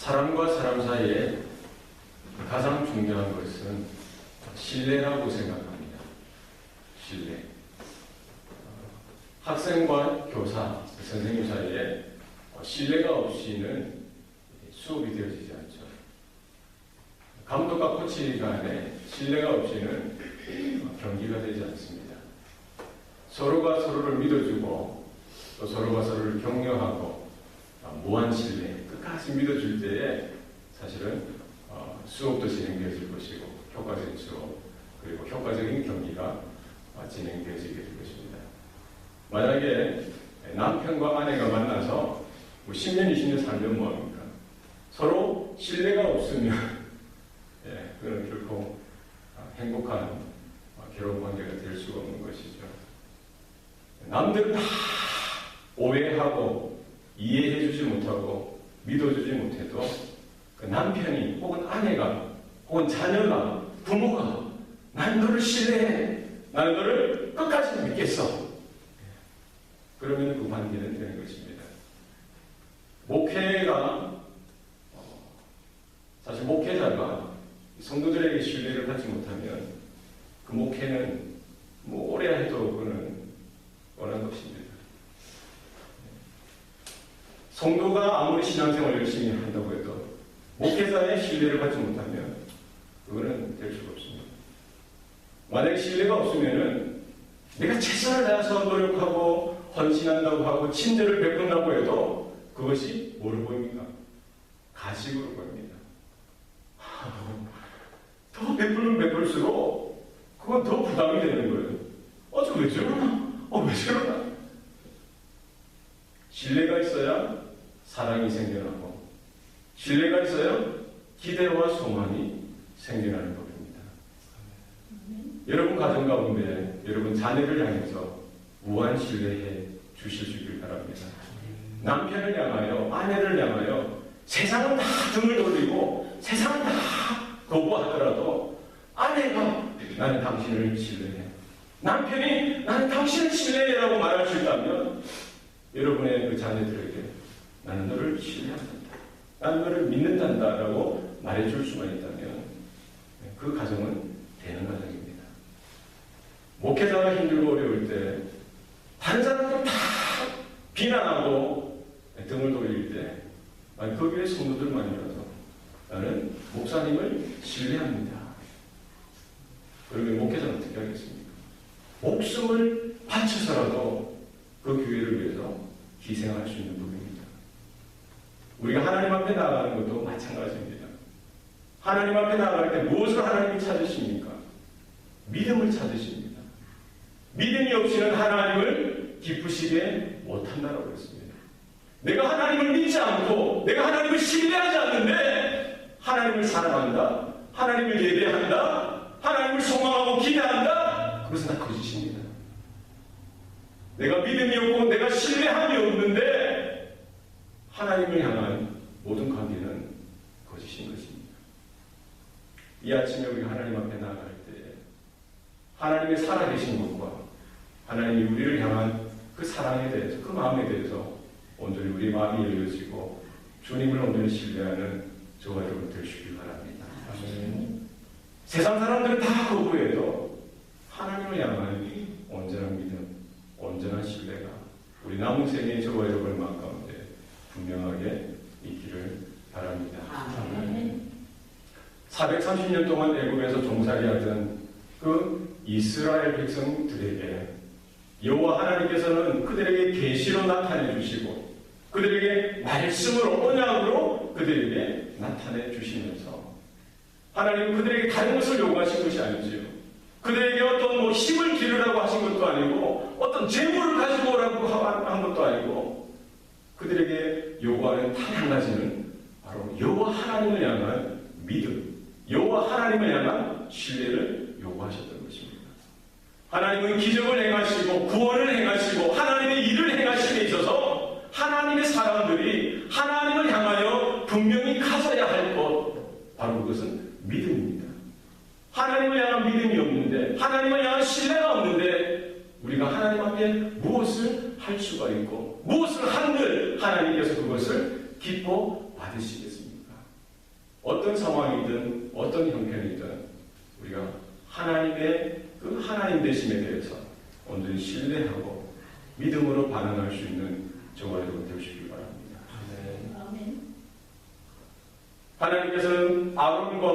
사람과 사람 사이에 가장 중요한 것은 신뢰라고 생각합니다. 신뢰. 학생과 교사, 선생님 사이에 신뢰가 없이는 수업이 되어지지 않죠. 감독과 코치 간에 신뢰가 없이는 경기가 되지 않습니다. 서로가 서로를 믿어주고 또 서로가 서로를 격려하고 무한 신뢰, 끝까지 믿어줄 때에 사실은 수업도 진행되어질 것이고 효과적인 수업 그리고 효과적인 경기가 진행되어지게 될 것입니다. 만약에 남편과 아내가 만나서 10년, 20년 살면 뭐합니까? 서로 신뢰가 없으면 그건 결코 행복한 결혼 관계가 될 수가 없는 것이죠. 남들은 다 오해하고 이해해주지 못하고 믿어주지 못해도 그 남편이 혹은 아내가 혹은 자녀가 부모가 난 너를 신뢰해, 나는 너를 끝까지 믿겠어. 그러면 그 관계는 되는 것입니다. 목회가 사실 목회자가 성도들에게 신뢰를 받지 못하면 그 목회는 뭐 오래 해도 그는 원한 것입니다. 성도가 아무리 신앙생활을 열심히 한다고 해도 목회자의 신뢰를 받지 못하면 그거는 될 수가 없습니다. 만약에 신뢰가 없으면은 내가 최선을 다해서 노력하고 헌신한다고 하고 친절을 베푼다고 해도 그것이 뭐로 보입니까? 가식으로 보입니다. 더 베풀면 베풀수록 그건 더 부담이 되는 거예요. 저 왜 저러나? 왜 저러나? 신뢰가 있어야 사랑이 생겨나고 신뢰가 있어야 기대와 소망이 생겨나는 법입니다. 여러분 가정 가운데 여러분 자녀를 향해서 무한 신뢰해 주실 수 있길 바랍니다. 남편을 향하여 아내를 향하여 세상은 다 등을 돌리고 세상은 다 거부하더라도 아내가 나는 당신을 신뢰해, 남편이 나는 당신을 신뢰해라고 말할 수 있다면 여러분의 그 자녀들에게 나는 너를 신뢰한다, 나는 너를 믿는단다라고 말해줄 수만 있다면 그 가정은 되는 가정입니다. 목회자가 힘들고 어려울 때 다른 사람들은 다 비난하고 등을 돌릴 때 그 교회 성도들만이라도 나는 목사님을 신뢰합니다. 그러면 목회자는 어떻게 하겠습니까? 목숨을 바쳐서라도 그 교회를 위해서 희생할 수 있는 법입니다. 우리가 하나님 앞에 나아가는 것도 마찬가지입니다. 하나님 앞에 나아갈 때 무엇을 하나님이 찾으십니까? 믿음을 찾으십니다. 믿음이 없이는 하나님을 기쁘시게 못한다라고 했습니다. 내가 하나님을 믿지 않고 내가 하나님을 신뢰하지 않는데 하나님을 사랑한다, 하나님을 예배한다, 하나님을 소망하고 기대한다, 그것은 다 거짓입니다. 내가 믿음이 없고 내가 신뢰함이 없는데 하나님을 향한 모든 관계는 거짓인 것입니다. 이 아침에 우리가 하나님 앞에 나아갈 때 하나님의 살아계신 것과 하나님이 우리를 향한 그 사랑에 대해서, 그 마음에 대해서 온전히 우리 마음이 열려지고 주님을 온전히 신뢰하는 저와 여러분 되시길 바랍니다. 아멘. 세상 사람들은 다 거부해도 하나님을 향한 온전한 믿음, 온전한 신뢰가 우리 남은 생의 저와 여러분의 마음 가운데 분명하게 있기를 바랍니다. 아멘. 430년 동안 애굽에서 종살이하던 그 이스라엘 백성들에게 여호와 하나님께서는 그들에게 계시로 나타내 주시고 그들에게 말씀으로, 언약으로 그들에게 나타내 주시면서 하나님은 그들에게 다른 것을 요구하신 것이 아니지요. 그들에게 어떤 힘을 기르라고 하신 것도 아니고 어떤 재물을 가지고 오라고 한 것도 아니고 그들에게 요구하는 단 한 가지는 바로 여호와 하나님을 향한 믿음, 여호와 하나님을 향한 신뢰를 요구하셨던 것입니다. 하나님은 기적을 행하시고 구원을 행하시고 하나님의 일을 행하심에 있어서 하나님의 사람들이 하나님을 향하여 분명히 가져야 할 것, 바로 그것은 믿음입니다. 하나님을 향한 믿음이 없는데, 하나님을 향한 신뢰가 없는데 우리가 하나님 앞에 무엇을 할 수가 있고 무엇을 한들 하나님께서 그것을 기뻐 받으시겠습니까? 어떤 상황이든 어떤 형편이든 우리가 하나님의 그 하나님 되심에 대해서 온전히 신뢰하고 믿음으로 반응할 수 있는 저와 여러분 되시길 바랍니다. 하나님께서는 아론과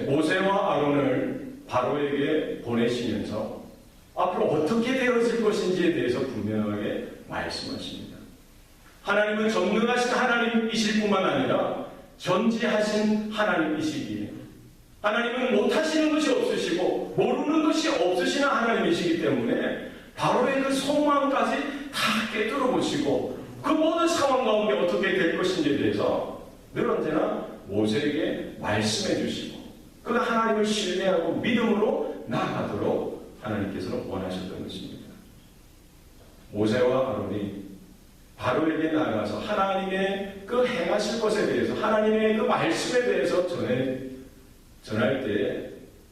모세와 아론을 바로에게 보내시면서 앞으로 어떻게 되어질 것인지에 대해서 분명하게 말씀하십니다. 하나님은 전능하신 하나님이실 뿐만 아니라 전지하신 하나님이시기에 하나님은 못하시는 것이 없으시고 모르는 것이 없으시는 하나님이시기 때문에 바로의 그 속마음까지 다 깨뜨려 보시고 그 모든 상황 가운데 어떻게 될 것인지에 대해서 늘 언제나 모세에게 말씀해 주시고 그 하나님을 신뢰하고 믿음으로 나아가도록 하나님께서는 원하셨던 것입니다. 모세와 아론이 바로에게 나아가서 하나님의 그 행하실 것에 대해서 하나님의 그 말씀에 대해서 전할 때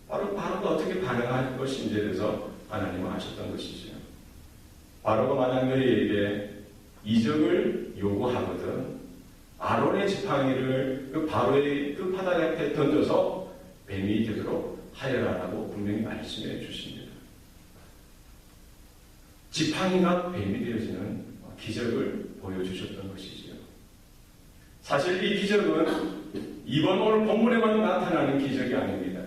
바로가 어떻게 반응할 것인지에 대해서 하나님은 아셨던 것이죠. 바로가 만약 너희에게 이적을 요구하거든 아론의 지팡이를 그 바로의 그 바닥 앞에 던져서 뱀이 되도록 하여라라고 분명히 말씀해 주십니다. 지팡이가 뱀이 되어지는 기적을 보여주셨던 것이지요. 사실 이 기적은 이번 오늘 본문에만 나타나는 기적이 아닙니다.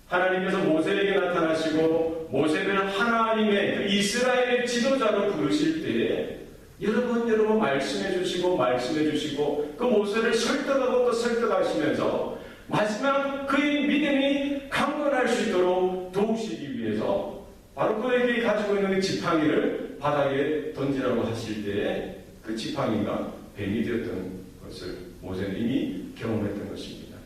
하나님께서 모세에게 나타나시고 모세를 하나님의 그 이스라엘의 지도자로 부르실 때에 여러 번 말씀해 주시고 그 모세를 설득하고 또 설득하시면서 마지막 그의 믿음이 강건할 수 있도록 도우시기 위해서 바로 그에게 가지고 있는 그 지팡이를 바닥에 던지라고 하실 때에 그 지팡이가 뱀이 되었던 것을 모세는 이미 경험했던 것입니다.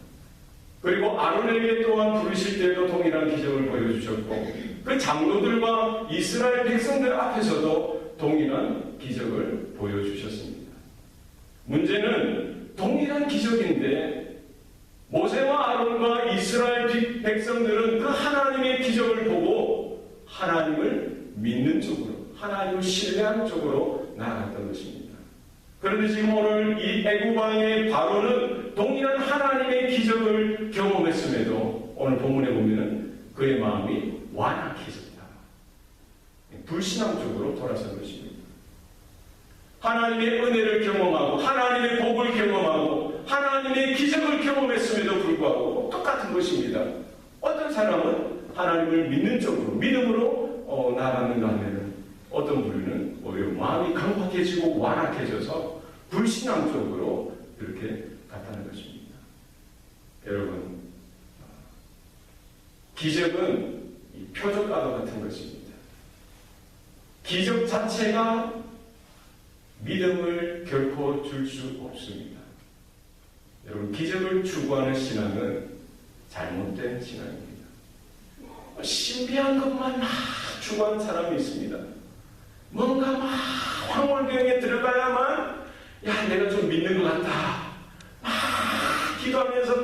그리고 아론에게 또한 부르실 때에도 동일한 기적을 보여주셨고 그 장로들과 이스라엘 백성들 앞에서도 동일한 기적을 보여주셨습니다. 문제는 동일한 기적인데 모세와 아론과 이스라엘 백성들은 그 하나님의 기적을 보고 하나님을 믿는 쪽으로 하나님을 신뢰하는 쪽으로 나아갔던 것입니다. 그런데 지금 오늘 이 애굽 왕의 바로는 동일한 하나님의 기적을 경험했음에도 오늘 본문에 보면은 그의 마음이 완악해졌다. 불신앙 쪽으로 돌아선 것입니다. 하나님의 은혜를 경험하고 하나님의 복을 경험하고 하나님의 기적을 경험했음에도 불구하고 똑같은 것입니다. 어떤 사람은 하나님을 믿는 쪽으로 믿음으로 나아가는가 하면은 어떤 부류는 오히려 마음이 강팍해지고 완악해져서 불신앙 쪽으로 그렇게 갔다는 것입니다. 여러분, 기적은 표적과도 같은 것입니다. 기적 자체가 믿음을 결코 줄 수 없습니다. 여러분, 기적을 추구하는 신앙은 잘못된 신앙입니다. 신비한 것만 막 추구하는 사람이 있습니다. 뭔가 막 황홀병에 들어가야만 내가 좀 믿는 것 같다. 막 기도하면서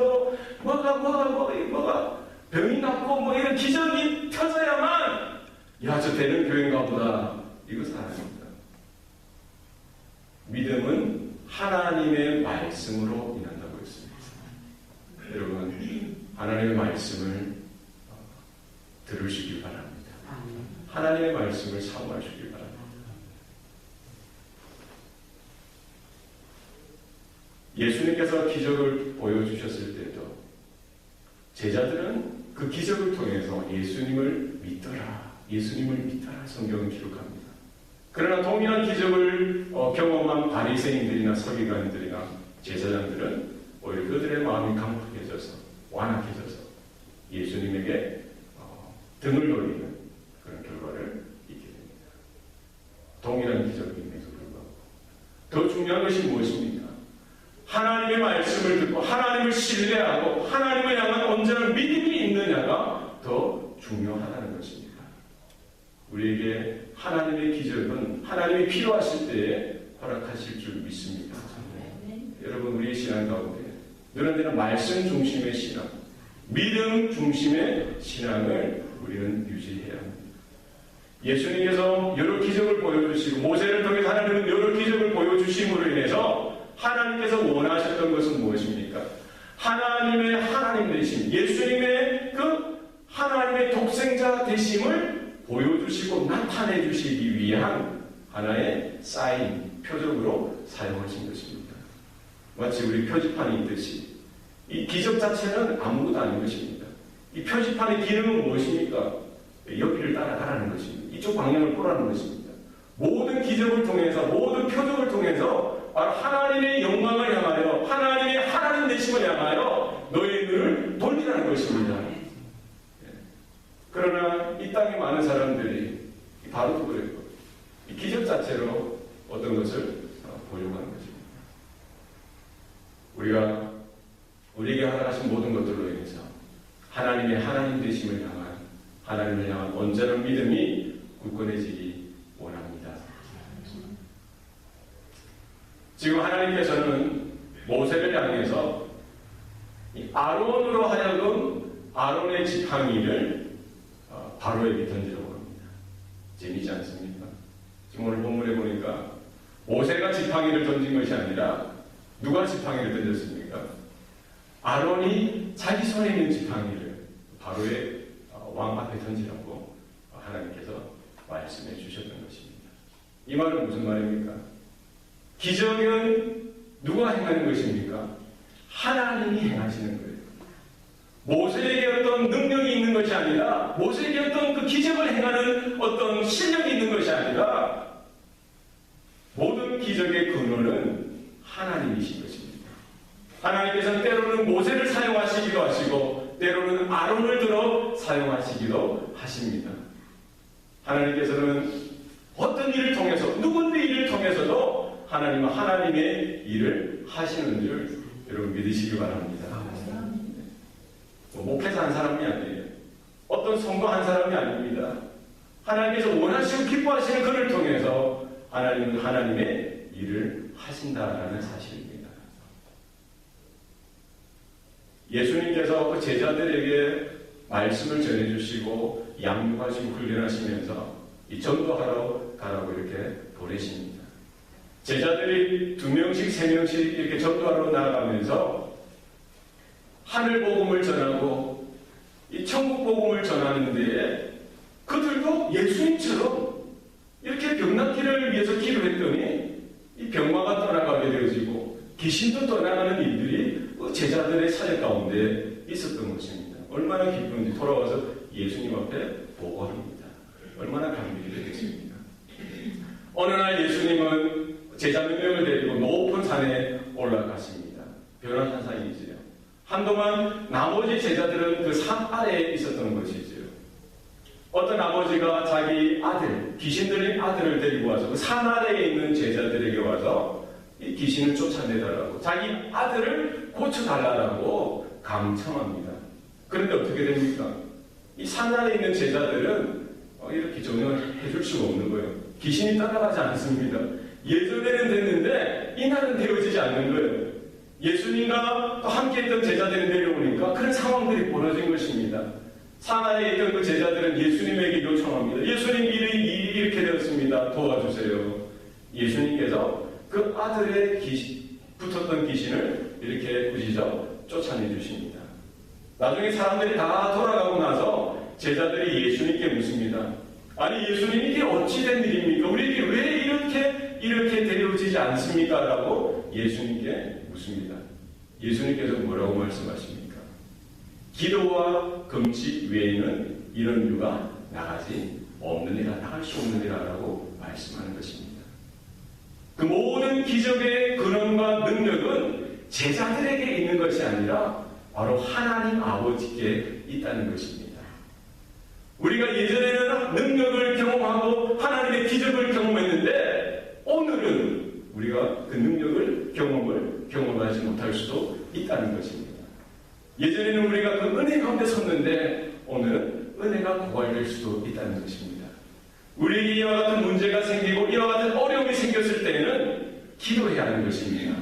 뭐가 병이 낫고 이런 기적이 터져야만 저 되는 교회인가 보다. 이것은 아닙니다. 믿음은 하나님의 말씀으로 인한다고 했습니다. 여러분, 하나님의 말씀을 들으시길 바랍니다. 하나님의 말씀을 사모하시길 바랍니다. 예수님께서 기적을 보여주셨을 때도 제자들은 그 기적을 통해서 예수님을 믿더라 성경은 기록합니다. 그러나 동일한 기적을 경험한 바리새인들이나 서기관들이나 제사장들은 오히려 그들의 마음이 강팍해져서 완악해져서 예수님에게 등을 돌리는 그런 결과를 있게 됩니다. 동일한 기적임에도 불구하고 더 중요한 것이 무엇입니까? 하나님의 말씀을 듣고 하나님을 신뢰하고 하나님을 향한 온전한 믿음이 있느냐가 더 중요하다는 것입니다. 우리에게 하나님의 기적은 하나님이 필요하실 때에 허락하실 줄 믿습니다. 여러분, 우리의 신앙 가운데 너희들은 말씀 중심의 신앙, 믿음 중심의 신앙을 우리는 유지해야 합니다. 예수님께서 여러 기적을 보여주시고 모세를 통해서 하나님은 여러 기적을 보여주심으로 인해서 하나님께서 원하셨던 것은 무엇입니까? 하나님의 되심, 예수님의 그 하나님의 독생자 되심을 보여주시고 나타내 주시기 위한 하나의 사인, 표적으로 사용하신 것입니다. 마치 우리 표지판이 있듯이 이 기적 자체는 아무것도 아닌 것입니다. 이 표지판의 기능은 무엇입니까? 여기를 따라가라는 것입니다. 이쪽 방향을 보라는 것입니다. 모든 기적을 통해서, 모든 표적을 통해서 바로 하나님의 영광을 향하여, 하나님의 하나님 되심을 향하여 너의 눈을 돌리라는 것입니다. 그러나 이 땅에 많은 사람들이 바로 그랬고, 이 기적 자체로 어떤 것을 보려고 하는 것입니다. 우리가 우리에게 허락하신 모든 것들로 인해서 하나님의 하나님 되심을 향한, 하나님을 향한 온전한 믿음이 굳건해지기 원합니다. 지금 하나님께서는 모세를 향해서 아론으로 하여금 아론의 지팡이를 바로에게 던지라고 합니다. 재미있지 않습니까? 지금 오늘 본문에 보니까 모세가 지팡이를 던진 것이 아니라 누가 지팡이를 던졌습니까? 아론이 자기 손에 있는 지팡이를 바로의 왕 앞에 던지라고 하나님께서 말씀해 주셨던 것입니다. 이 말은 무슨 말입니까? 기적은 누가 행하는 것입니까? 하나님이 행하시는 거예요. 모세에게 어떤 능력이 있는 것이 아니라, 모세에게 어떤 그 기적을 행하는 어떤 실력이 있는 것이 아니라, 모든 기적의 근원은 하나님이신 것입니다. 하나님께서는 때로는 모세를 사용하시기도 하시고, 때로는 아론을 들어 사용하시기도 하십니다. 하나님께서는 어떤 일을 통해서, 누군데 일을 통해서도 하나님은 하나님의 일을 하시는 줄 여러분 믿으시기 바랍니다. 목회자 한 사람이 아니에요. 어떤 선거한 사람이 아닙니다. 하나님께서 원하시고 기뻐하시는 그를 통해서 하나님은 하나님의 일을 하신다라는 사실입니다. 예수님께서 그 제자들에게 말씀을 전해주시고 양육하시고 훈련하시면서 이 전도하러 가라고 이렇게 보내십니다. 제자들이 2명씩 3명씩 이렇게 전도하러 나아가면서 하늘 복음을 전하고 이 천국 복음을 전하는데 그들도 예수님처럼 이렇게 병낫기를 위해서 기도했더니 이 병마가 떠나가게 되어지고 귀신도 떠나가는 일들이 제자들의 사역 가운데 있었던 것입니다. 얼마나 기쁜지 돌아와서 예수님 앞에 보고합니다. 얼마나 감격이 되겠습니까? 어느 날 예수님은 제자 몇 명을 데리고 높은 산에 올라갔습니다. 변화산상이지요. 한동안 나머지 제자들은 그 산 아래에 있었던 것이지요. 어떤 아버지가 자기 아들, 귀신 들린 아들을 데리고 와서 그 산 아래에 있는 제자들에게 와서 이 귀신을 쫓아내달라고, 자기 아들을 고쳐달라고 강청합니다. 그런데 어떻게 됩니까? 이 산 아래에 있는 제자들은 이렇게 전혀 해줄 수가 없는 거예요. 귀신이 따라가지 않습니다. 예전에는 됐는데 이날은 되어지지 않는 거예요. 예수님과 함께했던 제자들이 내려오니까 그런 상황들이 벌어진 것입니다. 산 아래에 있던 그 제자들은 예수님에게 요청합니다. 예수님, 일이 이렇게 되었습니다. 도와주세요. 예수님께서 그 아들의 붙었던 귀신을 이렇게 부지적 쫓아내 주십니다. 나중에 사람들이 다 돌아가고 나서 제자들이 예수님께 묻습니다. 아니, 예수님, 이게 어찌된 일입니까? 우리에게 왜 이렇게 데려오지 않습니까? 라고 예수님께 묻습니다. 예수님께서 뭐라고 말씀하십니까? 기도와 금식 외에는 이런 유가 나가지 없느니라, 나갈 수 없느니라라고 말씀하는 것입니다. 그 모든 기적의 근원과 능력은 제자들에게 있는 것이 아니라 바로 하나님 아버지께 있다는 것입니다. 우리가 예전에는 능력을 경험하고 하나님의 기적을 경험했는데 오늘은 우리가 그 능력을 경험하지 못할 수도 있다는 것입니다. 예전에는 우리가 그 은혜 가운데 섰는데 오늘은 은혜가 고갈될 수도 있다는 것입니다. 우리에게 이와 같은 문제가 생기고 이와 같은 어려움이 생겼을 때에는 기도해야 하는 것입니다.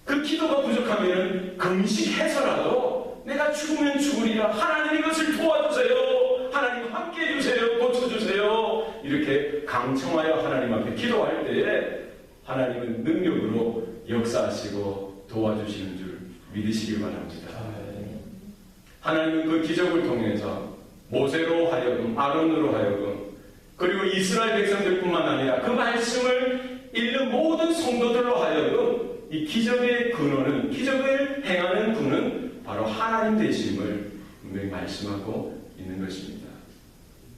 그 기도가 부족하면 금식해서라도 내가 죽으면 죽으리라, 하나님 이것을 도와주세요, 하나님 함께 해주세요, 고쳐주세요, 이렇게 강청하여 하나님 앞에 기도할 때에 하나님은 능력으로 역사하시고 도와주시는 줄 믿으시길 바랍니다. 하나님은 그 기적을 통해서 모세로 하여금, 아론으로 하여금, 그리고 이스라엘 백성들뿐만 아니라 그 말씀을 읽는 모든 성도들로 하여금 이 기적의 근원은, 기적을 행하는 분은 바로 하나님 되심을 분명히 말씀하고 있는 것입니다.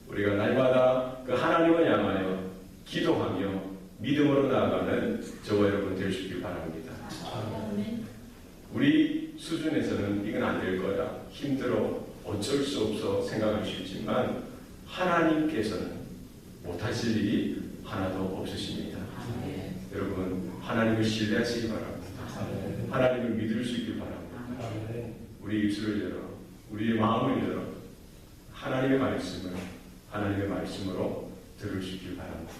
우리가 날마다 그 하나님을 향하여 기도하며 믿음으로 나아가는 저와 여러분 될 수 있길 바랍니다. 우리 수준에서는 이건 안 될 거야, 힘들어, 어쩔 수 없어 생각할 수 있지만 하나님께서는 못하실 일이 하나도 없으십니다. 여러분, 하나님을 신뢰하시기 바랍니다. 하나님을 믿을 수 있길 바랍니다. 우리 입술을 열어, 우리의 마음을 열어 하나님의 말씀으로 들을 수 있길 바랍니다.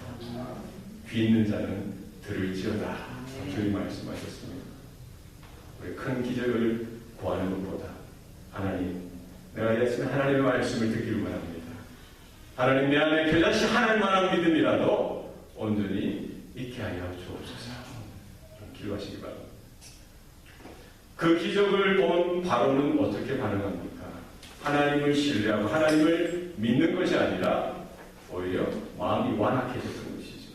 귀 있는 자는 들을지어다. 주님 말씀하셨습니다. 우리 큰 기적을 구하는 것보다 하나님, 내가 이 아침에 하나님의 말씀을 듣기를 원합니다. 하나님, 내 안에 겨자씨 하나님만한 믿음이라도 온전히 있게 하여 주옵소서. 좀 기도하시기 바랍니다. 그 기적을 본 바로는 어떻게 반응합니까? 하나님을 신뢰하고 하나님을 믿는 것이 아니라 오히려 마음이 완악해졌던 것이죠.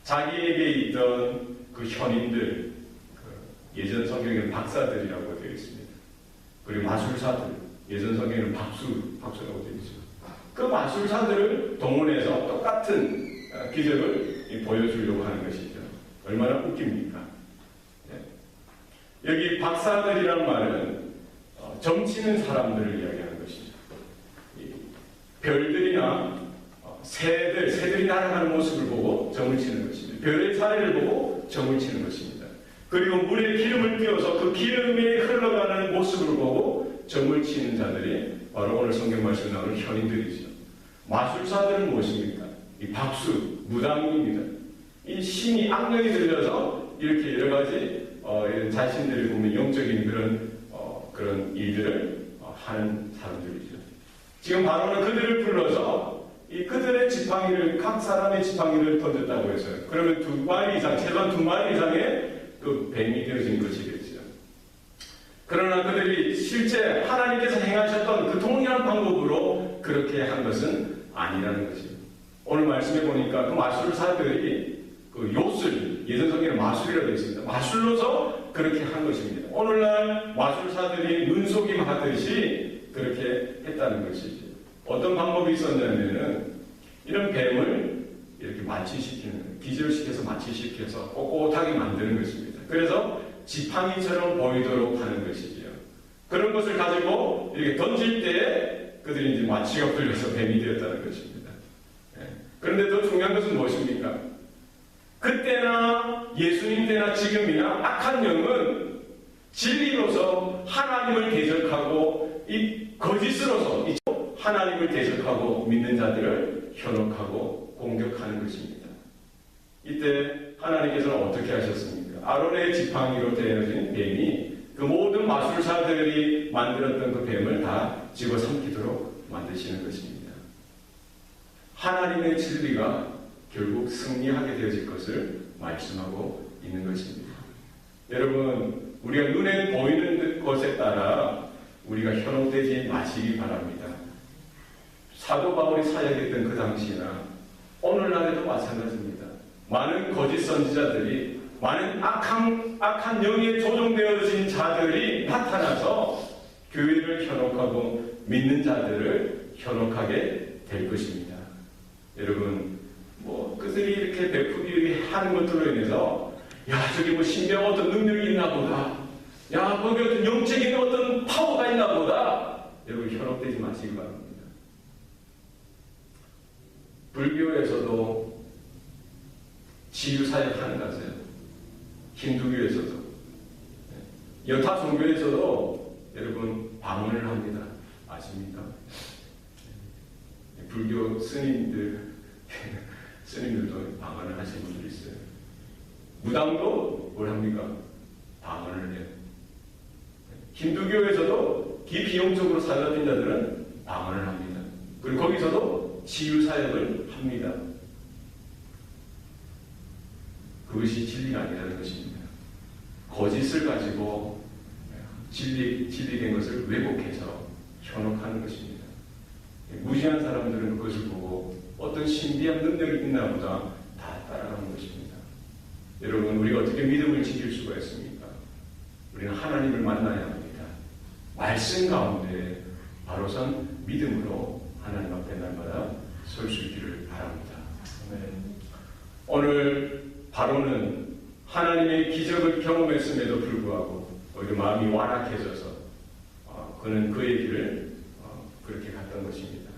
자기에게 있던 그 현인들, 예전 성경에는 박사들이라고 되어 있습니다. 그리고 마술사들, 예전 성경에는 박수라고 되어 있죠. 그 마술사들을 동원해서 똑같은 기적을 보여주려고 하는 것이죠. 얼마나 웃깁니까? 여기 박사들이라는 말은 점치는 사람들을 이야기하는 것이죠. 별들이나 새들이 날아가는 모습을 보고 점을 치는 것입니다. 별의 사례를 보고 점을 치는 것입니다. 그리고 물에 기름을 띄워서 그 기름이 흘러가는 모습을 보고 점을 치는 자들이 바로 오늘 성경 말씀에 나오는 현인들이죠. 마술사들은 무엇입니까? 이 박수, 무당입니다. 이 신이 악령이 들려서 이렇게 여러 가지 이런 자신들이 보면 영적인 그런 일들을 하는 사람들이죠. 지금 바로는 그들을 불러서 그들의 지팡이를, 각 사람의 지팡이를 던졌다고 했어요. 그러면 2마리 이상, 최소한 2마리 이상의 그 뱀이 되어진 것이겠죠. 그러나 그들이 실제 하나님께서 행하셨던 그 동일한 방법으로 그렇게 한 것은 아니라는 것입니다. 오늘 말씀해 보니까 그 마술사들이 그 요술, 예전 성경에 마술이라고 되어 있습니다. 마술로서 그렇게 한 것입니다. 오늘날 마술사들이 눈속임 하듯이 그렇게 했다는 것이죠. 어떤 방법이 있었냐면은 이런 뱀을 이렇게 마취시키는, 기절시켜서 마취시켜서 꼿꼿하게 만드는 것입니다. 그래서 지팡이처럼 보이도록 하는 것이지요. 그런 것을 가지고 이렇게 던질 때에 그들이 이제 마취가 풀려서 뱀이 되었다는 것입니다. 그런데 더 중요한 것은 무엇입니까? 그때나 예수님 때나 지금이나 악한 영은 진리로서 하나님을 대적하고 이 거짓으로서 하나님을 대적하고 믿는 자들을 현혹하고 공격하는 것입니다. 이때 하나님께서는 어떻게 하셨습니까? 아론의 지팡이로 되어진 뱀이 그 모든 마술사들이 만들었던 그 뱀을 다 집어삼키도록 만드시는 것입니다. 하나님의 진리가 결국 승리하게 되어질 것을 말씀하고 있는 것입니다. 여러분, 우리가 눈에 보이는 것에 따라 우리가 현혹되지 마시기 바랍니다. 사도 바울이 사역했던 그 당시나 오늘날에도 마찬가지입니다. 많은 거짓 선지자들이, 많은 악한 영에 조종되어진 자들이 나타나서 교회를 현혹하고 믿는 자들을 현혹하게 될 것입니다. 여러분, 그들이 이렇게 베푸기 하는 것들로 인해서 저기 신비한 어떤 능력이 있나 보다, 거기 어떤 영적인 어떤 파워가 있나 보다, 여러분 현혹되지 마시기 바랍니다. 불교에서도 치유사역 하는 거 아세요? 힌두교에서도, 여타 종교에서도 여러분 방언을 합니다. 아십니까? 불교 스님들도 방언을 하시는 분들이 있어요. 무당도 뭘 합니까? 방언을 해요. 힌두교에서도 기비용적으로 살려진 자들은 방언을 합니다. 그리고 거기서도 치유사역을 합니다. 그것이 진리가 아니라는 것입니다. 거짓을 가지고 진리된 것을 왜곡해서 현혹하는 것입니다. 무지한 사람들은 그것을 보고 어떤 신비한 능력이 있나 보다 다 따라가는 것입니다. 여러분, 우리가 어떻게 믿음을 지킬 수가 있습니까? 우리는 하나님을 만나야 합니다. 말씀 가운데 바로선 믿음으로 하나님 앞에 날마다 설 수 있기를 바랍니다. 오늘 바로는 하나님의 기적을 경험했음에도 불구하고 오히려 마음이 완악해져서 그는 그의 길을 그렇게 갔던 것입니다.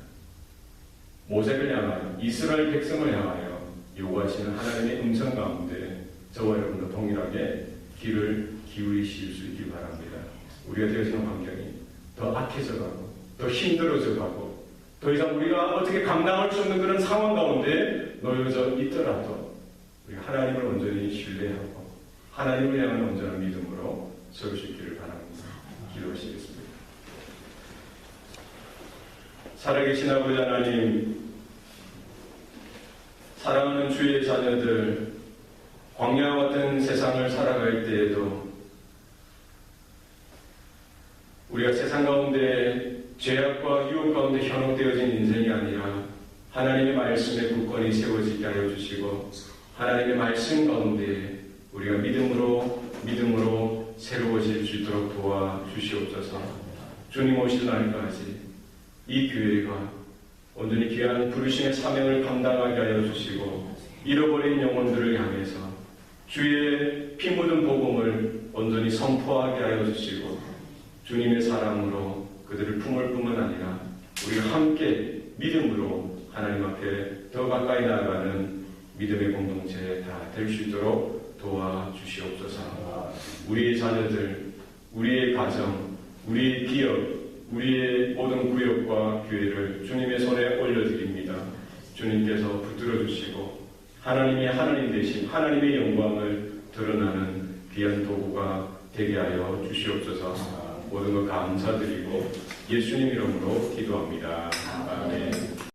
모세를 향하여 이스라엘 백성을 향하여 요구하시는 하나님의 음성 가운데 저와 여러분도 동일하게 귀를 기울이실 수 있길 바랍니다. 우리가 되어지는 환경이 더 악해져가고 더 힘들어져가고 더 이상 우리가 어떻게 감당할 수 없는 그런 상황 가운데 놓여져 있더라도 우리가 하나님을 온전히 신뢰하고 하나님을 향한 온전한 믿음으로 설 수 있기를 바랍니다. 기도하시겠습니다. 살아계신 아버지 하나님, 사랑하는 주의 자녀들, 광야와 같은 세상을 살아갈 때에도 우리가 세상 가운데 죄악과 유혹 가운데 현혹되어진 인생이 아니라 하나님의 말씀에 굳건히 세워지게 하여 주시고 하나님의 말씀 가운데 우리가 믿음으로 새로워질 수 있도록 도와주시옵소서. 주님 오실 날까지 이 교회가 온전히 귀한 부르심의 사명을 감당하게 하여 주시고 잃어버린 영혼들을 향해서 주의 피 묻은 복음을 온전히 선포하게 하여 주시고 주님의 사랑으로 그들을 품을 뿐만 아니라 우리가 함께 믿음으로 하나님 앞에 더 가까이 나아가는 믿음의 공동체 다 될 수 있도록 도와주시옵소서. 우리의 자녀들, 우리의 가정, 우리의 기업, 우리의 모든 구역과 교회를 주님의 손에 올려드립니다. 주님께서 붙들어 주시고 하나님이 하나님 대신 하나님의 영광을 드러나는 귀한 도구가 되게 하여 주시옵소서. 모든 것 감사드리고 예수님 이름으로 기도합니다. 아멘.